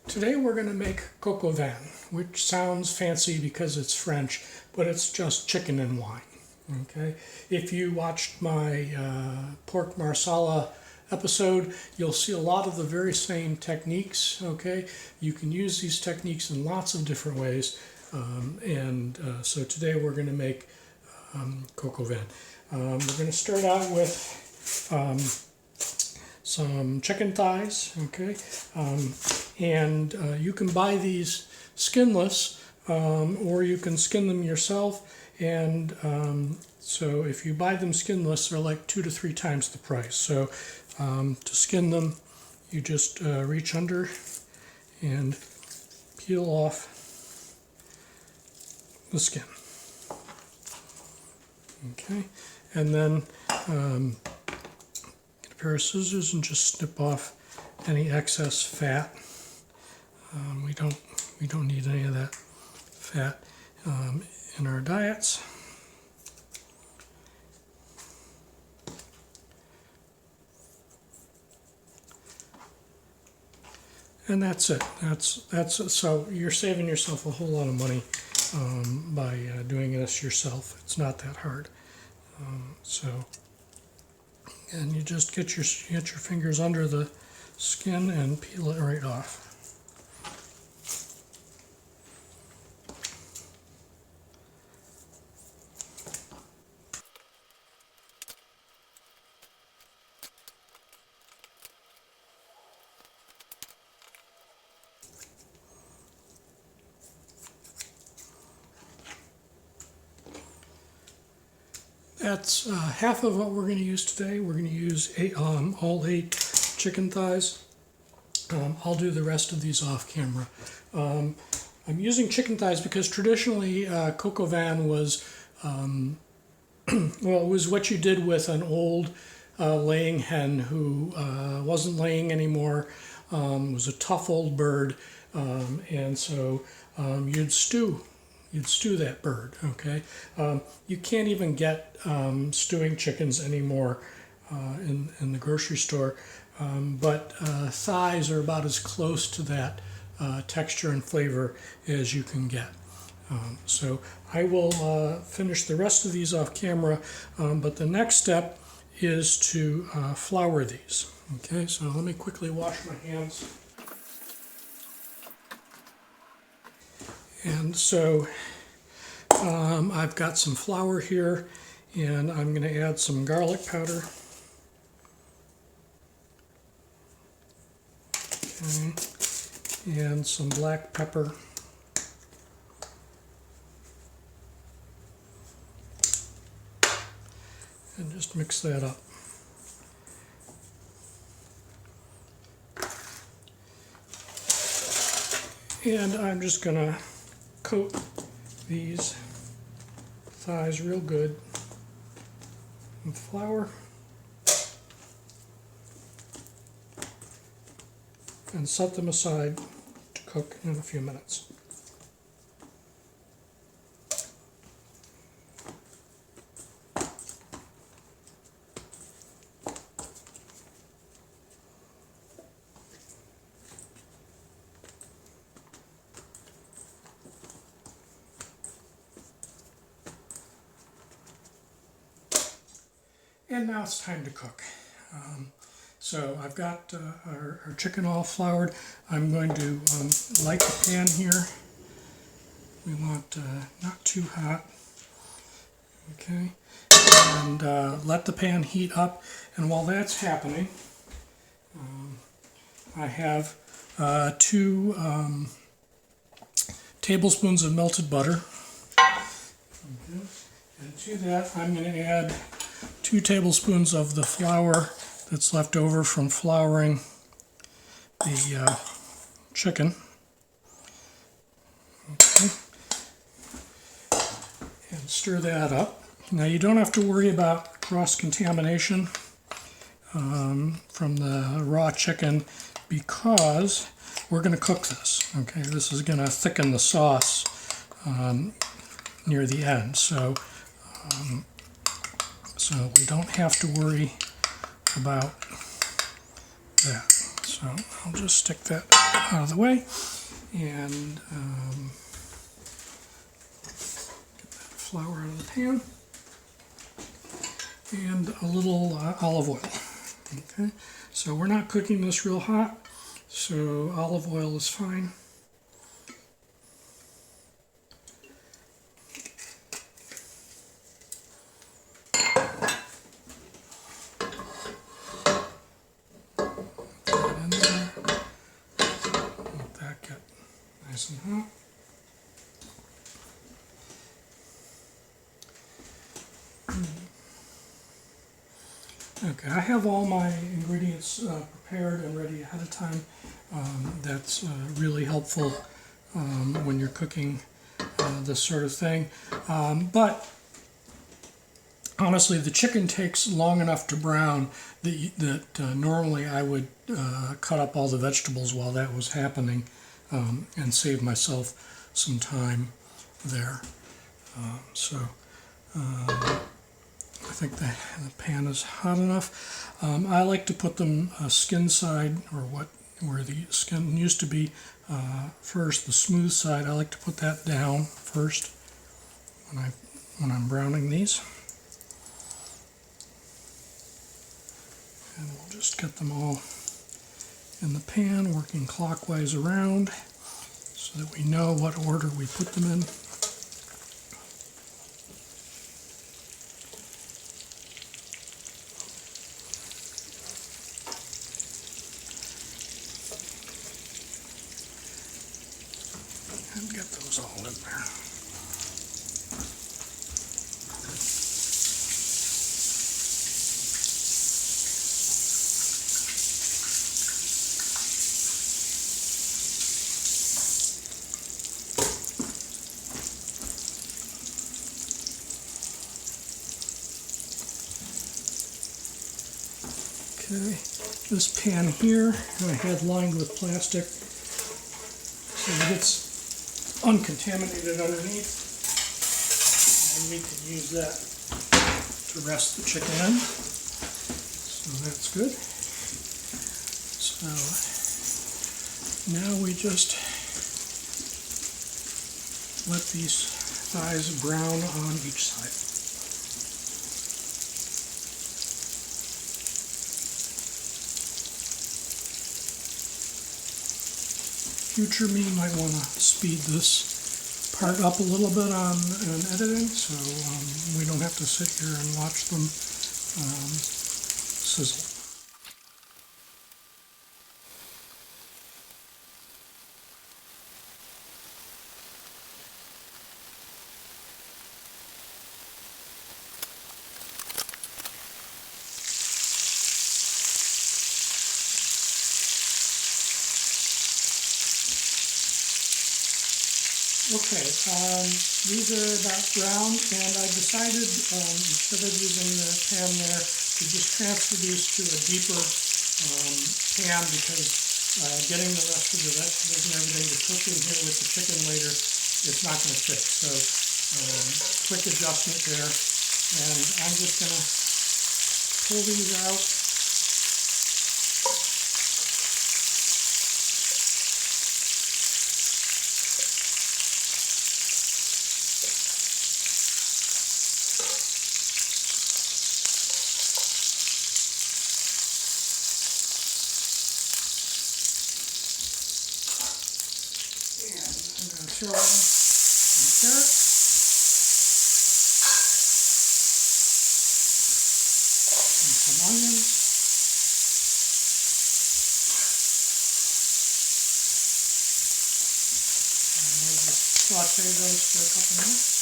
Today we're going to make coq au vin, which sounds fancy because it's French, but it's just chicken and wine. Okay. If you watched my pork marsala episode, you'll see a lot of the very same techniques. Okay. You can use these techniques in lots of different ways, so today we're going to make coq au vin. We're going to start out with some chicken thighs, okay, you can buy these skinless, or you can skin them yourself, and so if you buy them skinless, they're like 2 to 3 times the price. So to skin them, you just reach under and peel off the skin, okay, and then get a pair of scissors and just snip off any excess fat. We don't need any of that fat in our diets. And that's it. That's so you're saving yourself a whole lot of money by doing this yourself. It's not that hard. And you just get your fingers under the skin and peel it right off. That's half of what we're going to use today. We're going to use all 8 chicken thighs. I'll do the rest of these off camera. I'm using chicken thighs because traditionally coq au vin was, well, it was what you did with an old laying hen who wasn't laying anymore, was a tough old bird, and so you'd stew that bird, okay? You can't even get stewing chickens anymore in the grocery store, but thighs are about as close to that texture and flavor as you can get. So I will finish the rest of these off camera, but the next step is to flour these. Okay, so let me quickly wash my hands. And so I've got some flour here, and I'm going to add some garlic powder. Okay. And some black pepper. And just mix that up. And I'm just going to coat these thighs real good with flour and set them aside to cook in a few minutes. And now it's time to cook. So I've got our chicken all floured. I'm going to light the pan here. We want not too hot. Okay. And let the pan heat up. And while that's happening, I have 2 tablespoons of melted butter. Okay. And to that, I'm going to add 2 tablespoons of the flour that's left over from flouring the chicken. Okay. And stir that up. Now you don't have to worry about cross-contamination from the raw chicken because we're going to cook this. Okay, this is going to thicken the sauce near the end. So we don't have to worry about that. So I'll just stick that out of the way, and get that flour out of the pan, and a little olive oil. Okay, so we're not cooking this real hot, so olive oil is fine. Nice and hot. Okay, I have all my ingredients prepared and ready ahead of time. That's really helpful when you're cooking this sort of thing. But honestly, the chicken takes long enough to brown that normally I would cut up all the vegetables while that was happening. And save myself some time there. I think the pan is hot enough. I like to put them skin side, or where the skin used to be first, the smooth side. I like to put that down first when I'm browning these. And we'll just get them all in the pan, working clockwise around so that we know what order we put them in. And get those all in there. Okay, this pan here I had lined with plastic so that it's uncontaminated underneath, and we can use that to rest the chicken in. So that's good. So now we just let these thighs brown on each side. Future me might want to speed this part up a little bit on editing, so we don't have to sit here and watch them sizzle. Okay, these are about brown, and I decided instead of using the pan there to just transfer these to a deeper pan, because getting the rest of the vegetables and everything to cook in here with the chicken later, it's not going to fit. So quick adjustment there, and I'm just going to pull these out. Throw in some carrots, and some onions, and we'll just saute those for a couple minutes.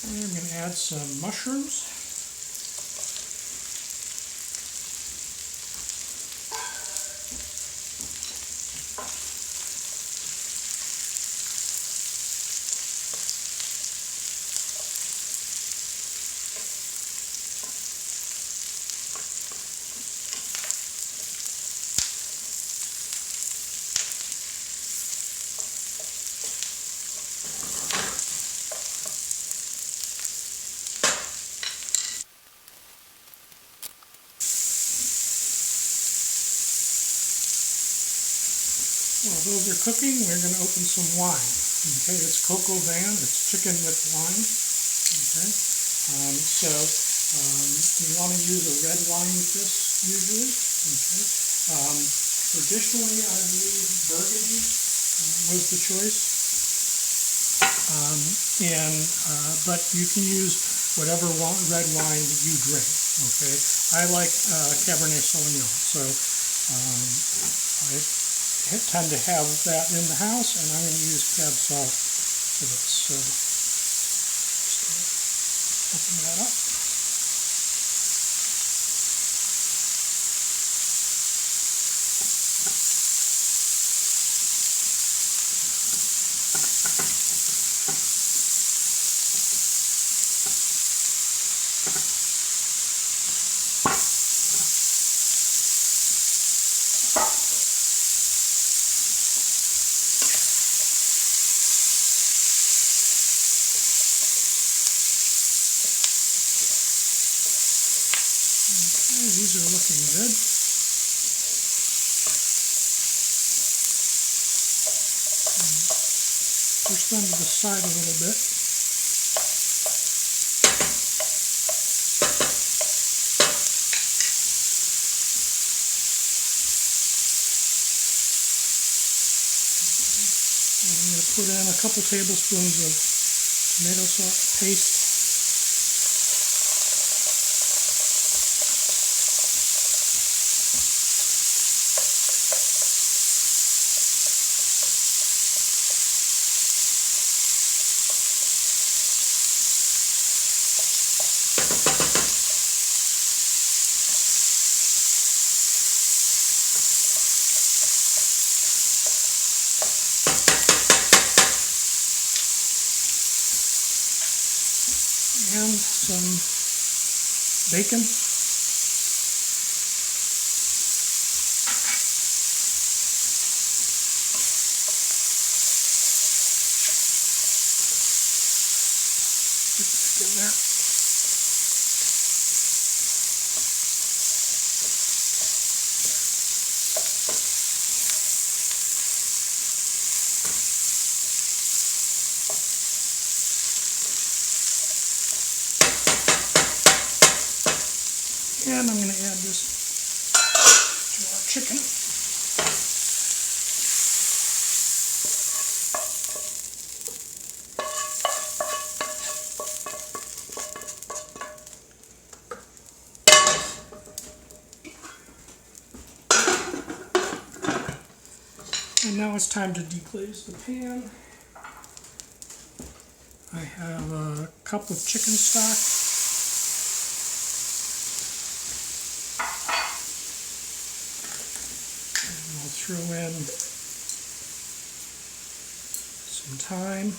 And I'm going to add some mushrooms. While those are cooking, we're going to open some wine. Okay, it's coq au vin, it's chicken with wine. Okay, we want to use a red wine with this usually. Okay, traditionally I believe burgundy was the choice, but you can use whatever red wine that you drink. Okay, I like cabernet sauvignon, so I tend to have that in the house, and I'm going to use cab sauv for this. So just open that up. These are looking good. Push them to the side a little bit. And I'm going to put in a couple tablespoons of tomato sauce paste. And some bacon. Put it in there. And I'm going to add this to our chicken. And now it's time to deglaze the pan. I have a cup of chicken stock. Throw in some thyme,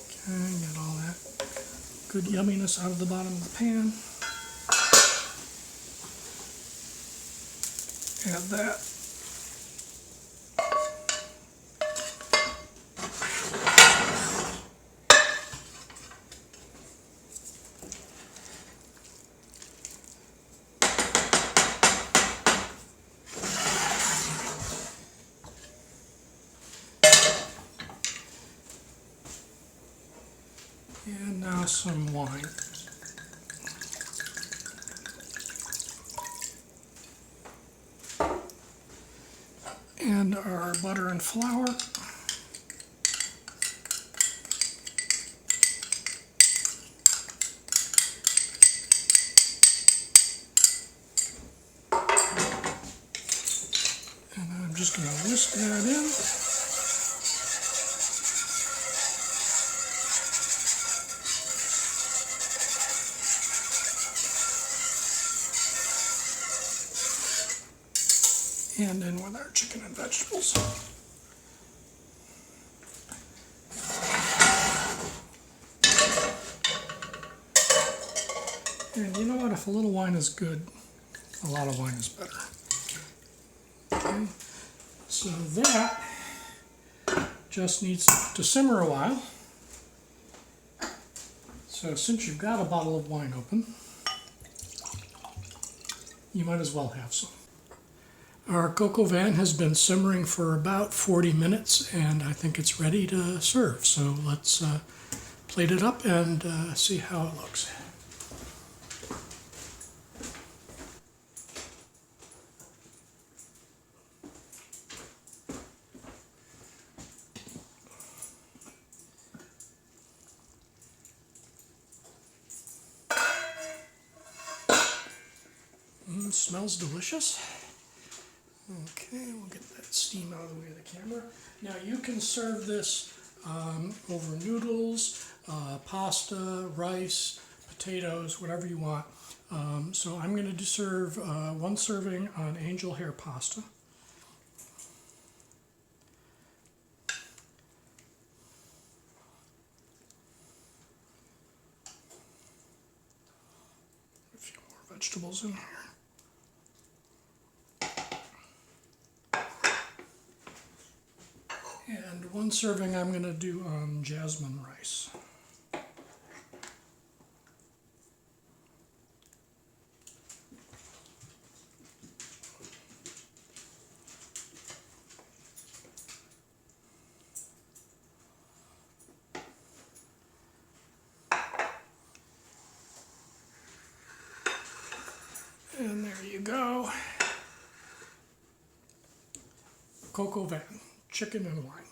okay, get all that good yumminess out of the bottom of the pan. Add that. And now some wine. And our butter and flour. And I'm just going to whisk that in. And in with our chicken and vegetables. And you know what? If a little wine is good, a lot of wine is better. Okay, so that just needs to simmer a while. So since you've got a bottle of wine open, you might as well have some. Our coq au vin has been simmering for about 40 minutes, and I think it's ready to serve. So let's plate it up and see how it looks. Smells delicious. Okay, we'll get that steam out of the way of the camera. Now you can serve this over noodles, pasta, rice, potatoes, whatever you want. So I'm going to serve one serving on angel hair pasta. A few more vegetables in here. And one serving I'm going to do on jasmine rice. And there you go. Coq au vin, chicken and wine.